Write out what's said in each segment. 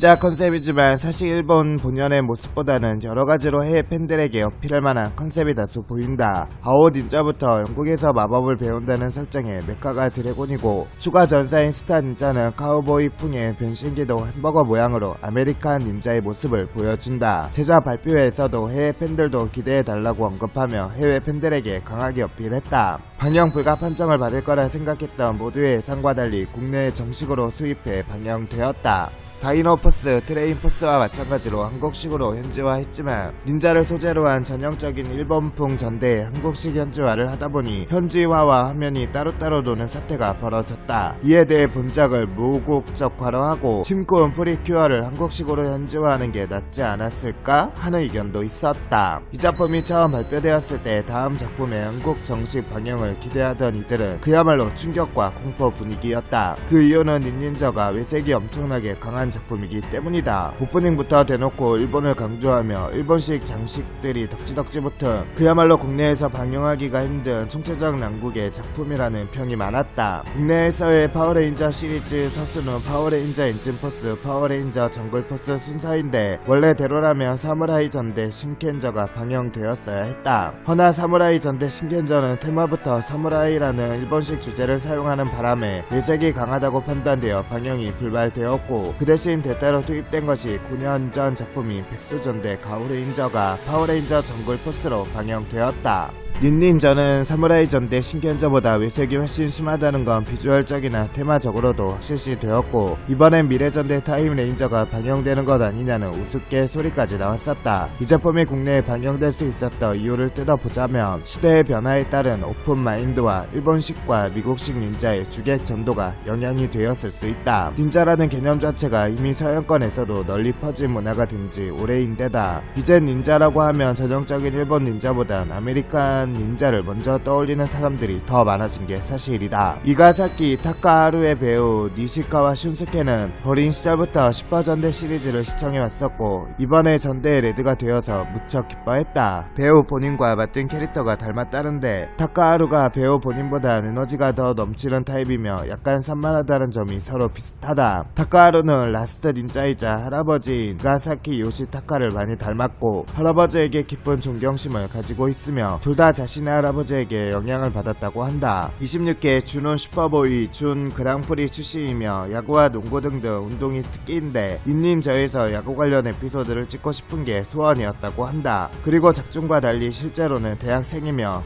닌자 컨셉이지만 사실 일본 본연의 모습보다는 여러가지로 해외 팬들에게 어필할 만한 컨셉이 다소 보인다. 아오 닌자부터 영국에서 마법을 배운다는 설정의 메카가 드래곤이고, 추가 전사인 스타 닌자는 카우보이 풍의 변신기도 햄버거 모양으로 아메리칸 닌자의 모습을 보여준다. 제작 발표회에서도 해외 팬들도 기대해달라고 언급하며 해외 팬들에게 강하게 어필했다. 방영 불가 판정을 받을 거라 생각했던 모두의 예상과 달리 국내에 정식으로 수입해 방영되었다. 다이노포스, 트레인포스와 마찬가지로 한국식으로 현지화했지만 닌자를 소재로 한 전형적인 일본풍 전대의 한국식 현지화를 하다보니 현지화와 화면이 따로따로 노는 사태가 벌어졌다. 이에 대해 본작을 무국적화로 하고 팀콘 프리큐어를 한국식으로 현지화하는 게 낫지 않았을까 하는 의견도 있었다. 이 작품이 처음 발표되었을 때 다음 작품의 한국 정식 방영을 기대하던 이들은 그야말로 충격과 공포 분위기였다. 그 이유는 닌닌자가 외색이 엄청나게 강한 작품이기 때문이다. 오프닝부터 대놓고 일본을 강조하며 일본식 장식들이 덕지덕지 붙은 그야말로 국내에서 방영하기가 힘든 총체적 난국의 작품이라는 평이 많았다. 국내에서의 파워레인저 시리즈 서수는 파워레인저 엔진포스, 파워레인저 정글포스 순서인데 원래대로라면 사무라이 전대 신켄저가 방영되었어야 했다. 허나 사무라이 전대 신켄저는 테마부터 사무라이라는 일본식 주제를 사용하는 바람에 외색이 강하다고 판단되어 방영이 불발되었고, 그 대신 대따로 투입된 것이 9년 전 작품인 백수전대 가오레인저가 파워레인저 정글포스로 방영되었다. 닌닌저는 사무라이 전대 신견저보다 외색이 훨씬 심하다는 건 비주얼적이나 테마적으로도 확실시되었고, 이번엔 미래전대 타임레인저가 방영되는 것 아니냐는 우습게 소리까지 나왔었다. 이 작품이 국내에 방영될 수 있었던 이유를 뜯어보자면 시대의 변화에 따른 오픈 마인드와 일본식과 미국식 닌자의 주객 전도가 영향이 되었을 수 있다. 닌자라는 개념 자체가 이미 서양권에서도 널리 퍼진 문화가 된 지 오래인데다 이젠 닌자라고 하면 전형적인 일본 닌자보단 아메리칸 닌자를 먼저 떠올리는 사람들이 더 많아진 게 사실이다. 이가사키 타카하루의 배우 니시카와 슌스케는 어린 시절부터 슈퍼전대 시리즈를 시청해왔었고 이번에 전대의 레드가 되어서 무척 기뻐했다. 배우 본인과 맡은 캐릭터가 닮았다는데 타카하루가 배우 본인보다 에너지가 더 넘치는 타입이며 약간 산만하다는 점이 서로 비슷하다. 타카하루는 라스트 닌자이자 할아버지인 이가사키 요시타카를 많이 닮았고 할아버지에게 깊은 존경심을 가지고 있으며 둘 다 자신의 할아버지에게 영향을 받았다고 한다. 26개 준온 슈퍼보이 준 그랑프리 출신이며 야구와 농구 등등 운동이 특기인데 닌닌저에서 야구 관련 에피소드를 찍고 싶은 게 소원이었다고 한다. 그리고 작중과 달리 실제로는 대학생이며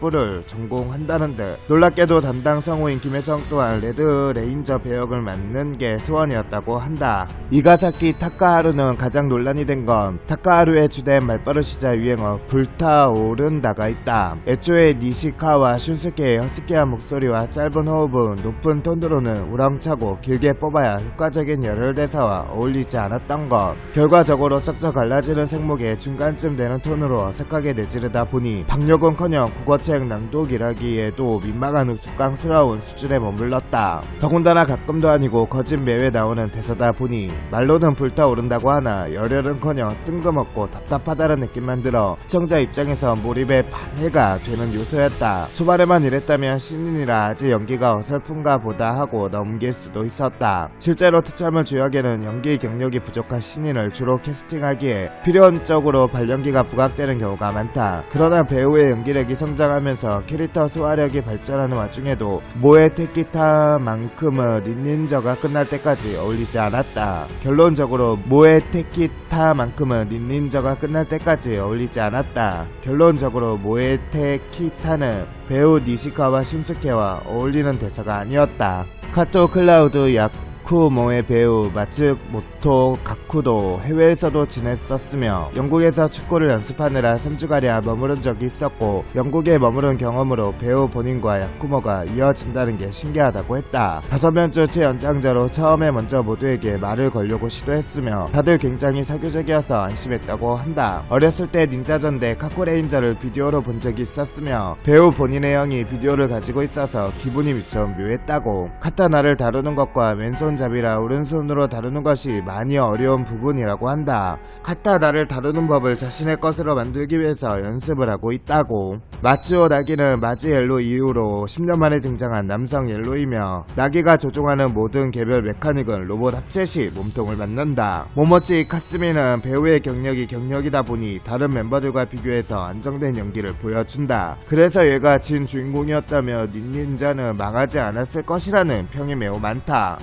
를 전공한다는 듯. 놀랍게도 담당 성우인 김혜성 또한 레드 레인저 배역을 맡는 게 소원이었다고 한다. 이가사키 타카하루는 가장 논란이 된 건 타카하루의 주된 말버릇이자 유행어 불타오른다가 있다. 애초에 니시카와 슌스케의 허스키한 목소리와 짧은 호흡은 높은 톤으로는 우렁차고 길게 뽑아야 효과적인 열혈 대사와 어울리지 않았던 것. 결과적으로 쩍쩍 갈라지는 생목에 중간쯤 되는 톤으로 어색하게 내지르다 보니 박력은커녕 국어책 낭독이라기에도 민망한 우스꽝스러운 수준에 머물렀다. 더군다나 가끔도 아니고 거짓 매회 나오는 대사다 보니 말로는 불타오른다고 하나 열혈은커녕 뜬금없고 답답하다는 느낌만 들어 시청자 입장에서 몰입에 방해가 되는 요소였다. 초반에만 이랬다면 신인이라 아직 연기가 어설픈가 보다 하고 넘길 수도 있었다. 실제로 특촬물 주역에는 연기 경력이 부족한 신인을 주로 캐스팅하기에 필연적으로 발연기가 부각되는 경우가 많다. 그러나 배우의 연기력이 성장하면서 캐릭터 소화력이 발전하는 와중에도 모에테키타만큼은 닌닌저가 끝날 때까지 어울리지 않았다. 결론적으로 모에테키타만큼은 닌닌저가 끝날 때까지 어울리지 않았다. 결론적으로 모에테키타는 배우 니시카와 슌스케와 어울리는 대사가 아니었다. 카토 클라우드 야쿠모의 배우 마츠모토 가쿠도 해외에서도 지냈었으며 영국에서 축구를 연습하느라 3주가량 머무른 적이 있었고 영국에 머무른 경험으로 배우 본인과 야쿠모가 이어진다는 게 신기하다고 했다. 5년째 최연장자로 처음에 먼저 모두에게 말을 걸려고 시도했으며 다들 굉장히 사교적이어서 안심했다고 한다. 어렸을 때 닌자전대 카코레인저를 비디오로 본 적이 있었으며 배우 본인의 형이 비디오를 가지고 있어서 기분이 미쳐 묘했다고. 카타나를 다루는 것과 왼손 손잡이라 오른손으로 다루는 것이 많이 어려운 부분이라고 한다. 카타 나를 다루는 법을 자신의 것으로 만들기 위해서 연습을 하고 있다고. 마츠오 나기는 마지 옐로 이후로 10년 만에 등장한 남성 옐로이며 나기가 조종하는 모든 개별 메카닉은 로봇 합체 시 몸통을 맞는다. 모모치 카스미는 배우의 경력이다 보니 다른 멤버들과 비교해서 안정된 연기를 보여준다. 그래서 얘가 진 주인공이었다며 닌자는 망하지 않았을 것이라는 평이 매우 많다.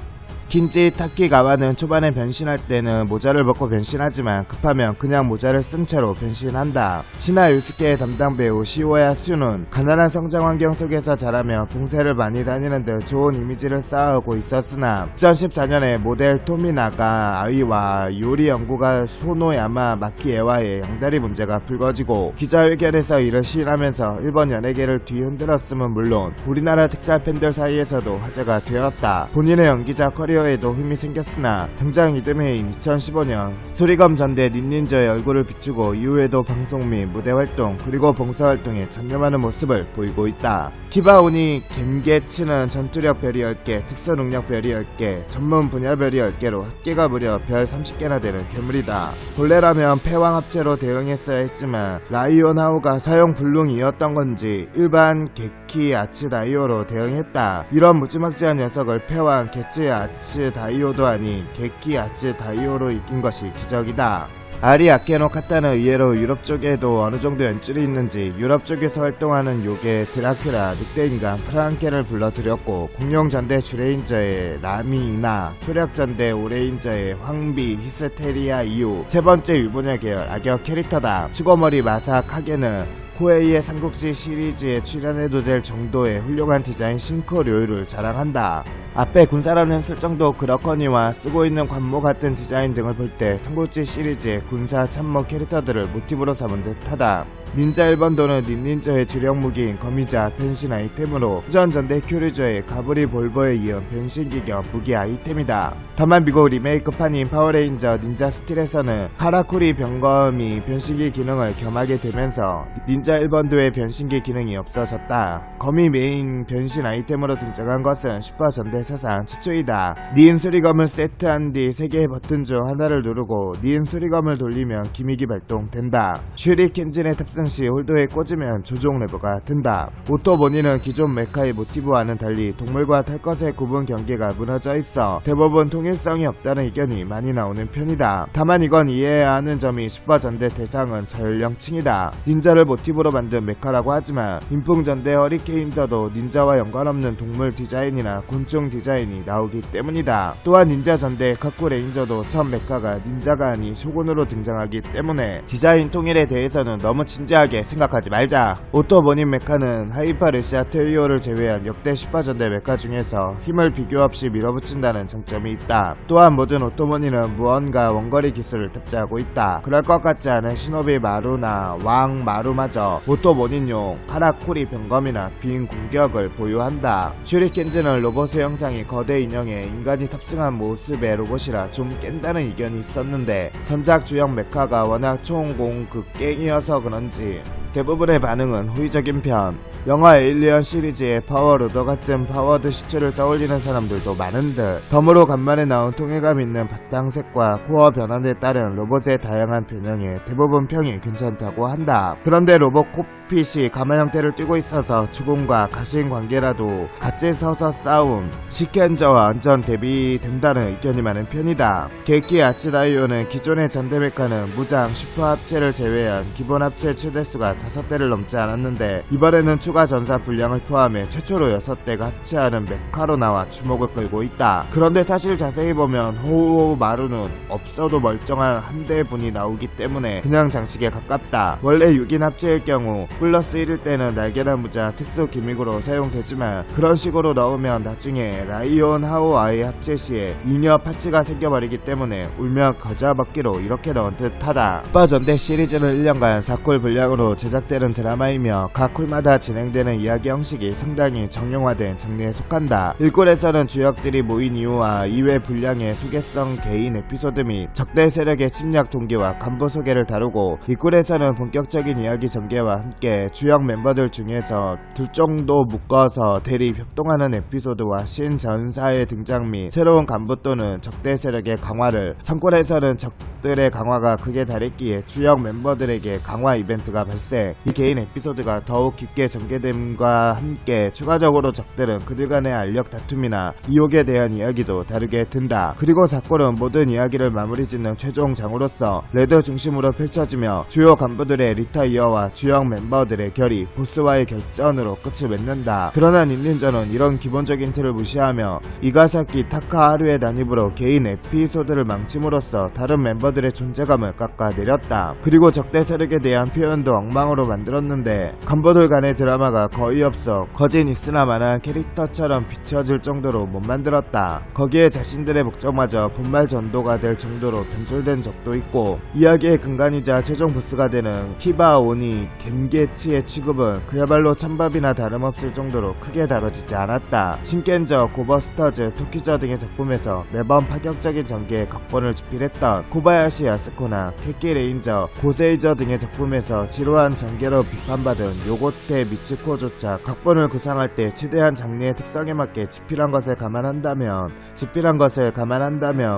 긴지 타키가와는 초반에 변신할 때는 모자를 벗고 변신하지만 급하면 그냥 모자를 쓴 채로 변신한다. 신하 유스케의 담당 배우 시오야 수는 가난한 성장 환경 속에서 자라며 봉쇄를 많이 다니는 듯 좋은 이미지를 쌓아오고 있었으나 2014년에 모델 토미나가 아이와 요리 연구가 소노야마 마키에와의 양다리 문제가 불거지고 기자회견에서 이를 시인하면서 일본 연예계를 뒤흔들었음은 물론 우리나라 특촬 팬들 사이에서도 화제가 되었다. 본인의 연기자 커리어에도 힘이 생겼으나 등장 이듬해인 2015년 수리검 전대 닌닌저의 얼굴을 비추고 이후에도 방송 및 무대 활동 그리고 봉사활동에 전념하는 모습을 보이고 있다. 키바오니 겐게치는 전투력 별이 10개, 특수능력 별이 10개, 전문 분야 별이 10개로 합계가 무려 별 30개나 되는 괴물이다. 본래라면 패왕 합체로 대응했어야 했지만 라이온 하우가 사용 불능이었던 건지 일반 게키 아츠 다이오로 대응했다. 이런 무지막지한 녀석을 패왕 게치 아츠 다이오도 아닌 게키 아츠 다이오로 이긴 것이 기적이다. 아리 아케노 카타는 의외로 유럽 쪽에도 어느정도 연줄이 있는지 유럽 쪽에서 활동하는 요괴 드라큘라, 늑대인간 프랑케를 불러들였고 공룡전대 슈레인저의 라미나, 초력전대 오레인저의 황비, 히스테리아 이후 세번째 유부녀 계열 악역 캐릭터다. 치고머리 마사 카게는 코에이의 삼국지 시리즈에 출연해도 될 정도의 훌륭한 디자인 싱크로율을 자랑한다. 앞에 군사라는 설정도 그렇거니와 쓰고 있는 관모 같은 디자인 등을 볼 때 삼국지 시리즈의 군사 참모 캐릭터들을 모티브로 삼은 듯하다. 닌자 1번도는 닌닌저의 주력 무기인 거미자 변신 아이템으로 후전전대 큐리저의 가브리 볼버에 이은 변신기 겸 무기 아이템이다. 다만 미국 리메이크판인 파워레인저 닌자 스틸에서는 카라쿠리 병검이 변신기 기능을 겸하게 되면서 닌자 1번도의 변신기 기능이 없어졌다. 거미 메인 변신 아이템으로 등장한 것은 슈퍼전대 사상 최초이다. 닌 수리검을 세트한 뒤 3개의 버튼 중 하나를 누르고 닌 수리검을 돌리면 기믹이 발동된다. 슈리켄진에 탑승 시 홀더에 꽂으면 조종 레버가 든다. 오토보니는 기존 메카의 모티브와는 달리 동물과 탈 것의 구분 경계가 무너져 있어 대부분 통일성이 없다는 의견이 많이 나오는 편이다. 다만 이건 이해해야 하는 점이 슈퍼전대 대상은 저연령층이다. 닌자를 모티브로 만든 메카라고 하지만 인풍전대 허리케인저도 닌자와 연관없는 동물 디자인이나 곤충 디자인이 나오기 때문이다. 또한 닌자 전대 카쿠레인저도 첫 메카가 닌자가 아닌 쇼군으로 등장하기 때문에 디자인 통일에 대해서는 너무 진지하게 생각하지 말자. 오토보닌 메카는 하이파 르시아 테리오를 제외한 역대 슈퍼전대 메카 중에서 힘을 비교 없이 밀어붙인다는 장점이 있다. 또한 모든 오토보니는 무언가 원거리 기술을 탑재하고 있다. 그럴 것 같지 않은 시노비 마루나 왕 마루마저 오토보닌용 카라쿠리 병검이나 빈 공격을 보유한다. 슈리켄즈는 로봇의 형상이 거대 인형에 인간이 탑승한 모습의 로봇이라 좀 깬다는 의견이 있었는데 전작 주역 메카가 워낙 초공극갱이어서 그런지 대부분의 반응은 호의적인 편. 영화 에일리언 시리즈의 파워로더 같은 파워드 시추를 떠올리는 사람들도 많은 듯. 덤으로 간만에 나온 통일감 있는 바탕색과 코어 변환에 따른 로봇의 다양한 변형에 대부분 평이 괜찮다고 한다. 그런데 로봇 콕핏이 가만 형태를 띠고 있어서 주공과 가신 관계라도 같이 서서 싸움, 시켄저와 완전 대비된다는 의견이 많은 편이다. 게키 아츠다이오는 기존의 전대 메카는 무장, 슈퍼 합체를 제외한 기본 합체 최대수가 5대를 넘지 않았는데 이번에는 추가 전사 분량을 포함해 최초로 6대가 합체하는 메카로 나와 주목을 끌고 있다. 그런데 사실 자세히 보면 호우 마루는 없어도 멀쩡한 한 대 분이 나오기 때문에 그냥 장식에 가깝다. 원래 6인 합체일 경우 플러스 1일 때는 날개나 무장 특수 기믹으로 사용되지만 그런 식으로 넣으면 나중에 라이온 하우 아이 합체 시에 잉여 파츠가 생겨버리기 때문에 울며 거저 먹기로 이렇게 넣은 듯하다. 슈퍼전대 시리즈는 1년간 4콜 분량으로 제작되는 드라마이며 각 콜마다 진행되는 이야기 형식이 상당히 정형화된 장르에 속한다. 1콜에서는 주역들이 모인 이유와 이외 분량의 소개성 개인 에피소드 및 적대 세력의 침략 동기와 간부 소개를 다루고 2콜에서는 본격적인 이야기 전개와 함께 주역 멤버들 중에서 둘 정도 묶어서 대립 협동하는 에피소드와 씬 신전사의 등장 및 새로운 간부 또는 적대 세력의 강화를, 성골에서는 적들의 강화가 크게 다랬기에 주역 멤버들에게 강화 이벤트가 발생. 이 개인 에피소드가 더욱 깊게 전개됨과 함께 추가적으로 적들은 그들 간의 알력 다툼이나 이욕에 대한 이야기도 다루게 된다. 그리고 사건은 모든 이야기를 마무리 짓는 최종 장으로서 레드 중심으로 펼쳐지며 주요 간부들의 리타이어와 주역 멤버들의 결의, 보스와의 결전으로 끝을 맺는다. 그러나 닌텐조는 이런 기본적인 틀을 무시하며 이가사키 타카하루의 난입으로 개인 에피소드를 망침으로써 다른 멤버들의 존재감을 깎아내렸다. 그리고 적대 세력에 대한 표현도 엉망으로 만들었는데 간부들 간의 드라마가 거의 없어 거진 있으나마나 캐릭터처럼 비춰질 정도로 못 만들었다. 거기에 자신들의 목적마저 본말 전도가 될 정도로 변절된 적도 있고, 이야기의 근간이자 최종 보스가 되는 히바 오니 겐게치의 취급은 그야말로 찬밥이나 다름없을 정도로 크게 다뤄지지 않았다. 신켄저, 고버스터즈, 토키저 등의 작품에서 매번 파격적인 전개의 각본을 집필했던 코바야시 야스코나 케키 레인저, 고세이저 등의 작품에서 지루한 전개로 비판받은 요고테 미츠코조차 각본을 구상할 때 최대한 장르의 특성에 맞게 집필한 것을 감안한다면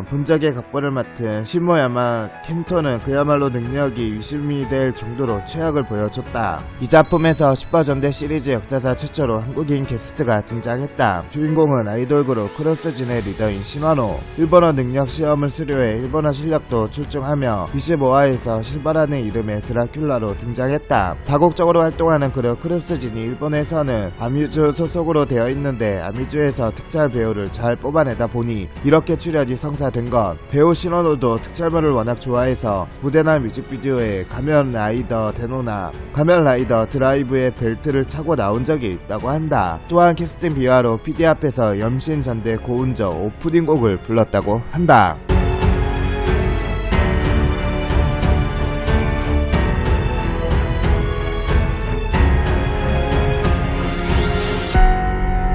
본작의 각본을 맡은 시모야마 켄토는 그야말로 능력이 의심이 될 정도로 최악을 보여줬다. 이 작품에서 슈퍼전대 시리즈 역사사 최초로 한국인 게스트가 등장했다. 주인공은 아이돌 그룹 크로스진의 리더인 시마노. 일본어 능력 시험을 수료해 일본어 실력도 출중하며 25화에서 실바라는 이름의 드라큘라로 등장했다. 다국적으로 활동하는 그룹 크로스진이 일본에서는 아뮤즈 소속으로 되어 있는데 아뮤즈에서 특촬 배우를 잘 뽑아내다 보니 이렇게 출연이 성사된 것. 배우 시노노도 특촬물을 워낙 좋아해서 무대나 뮤직비디오에 가면 라이더 데노나 가면 라이더 드라이브의 벨트를 차고 나온 적이 있다고 한다. 또한 캐스팅 비화로 PD 앞에서 염신 전대 고운저 오프닝 곡을 불렀다고 한다.